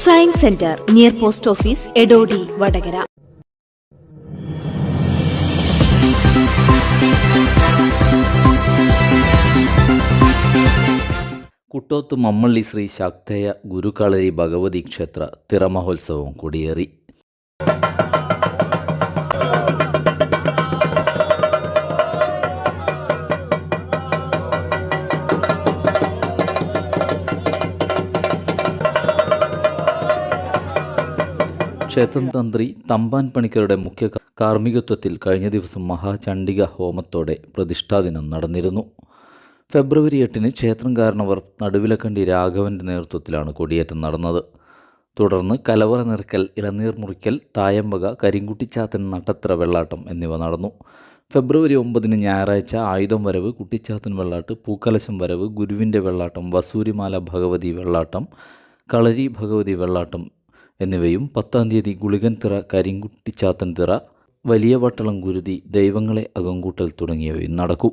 Science centre near post office Edodi Vadakara. Kuttoth Mammalli Sri Shakteya Gurukalari Bhagavathi ക്ഷേത്ര തിറമഹോത്സവം കൊടിയേറി. ക്ഷേത്രം തന്ത്രി തമ്പാൻ പണിക്കരുടെ മുഖ്യ കാർമ്മികത്വത്തിൽ കഴിഞ്ഞ ദിവസം മഹാചണ്ഡിക ഹോമത്തോടെ പ്രതിഷ്ഠാദിനം നടന്നിരുന്നു. ഫെബ്രുവരി 8 ക്ഷേത്രം കാരണവർ നടുവിലക്കണ്ടി രാഘവൻ്റെ നേതൃത്വത്തിലാണ് കൊടിയേറ്റം നടന്നത്. തുടർന്ന് കലവറ നിറക്കൽ, ഇളനീർ മുറിക്കൽ, തായമ്പക, കരിങ്കുട്ടിച്ചാത്തൻ, നട്ടത്ര വെള്ളാട്ടം എന്നിവ നടന്നു. ഫെബ്രുവരി 9 ഞായറാഴ്ച ആയുധം വരവ്, കുട്ടിച്ചാത്തൻ വെള്ളാട്ട്, പൂക്കലശം വരവ്, ഗുരുവിൻ്റെ വെള്ളാട്ടം, വസൂരിമാല ഭഗവതി വെള്ളാട്ടം, കളരി ഭഗവതി വെള്ളാട്ടം എന്നിവയും 10-ാം തീയതി ഗുളികൻ തിറ, കരിങ്കുട്ടിച്ചാത്തൻ തിറ, വലിയ വട്ടളം ഗുരുതി, ദൈവങ്ങളെ അകങ്കൂട്ടൽ തുടങ്ങിയവയും നടക്കും.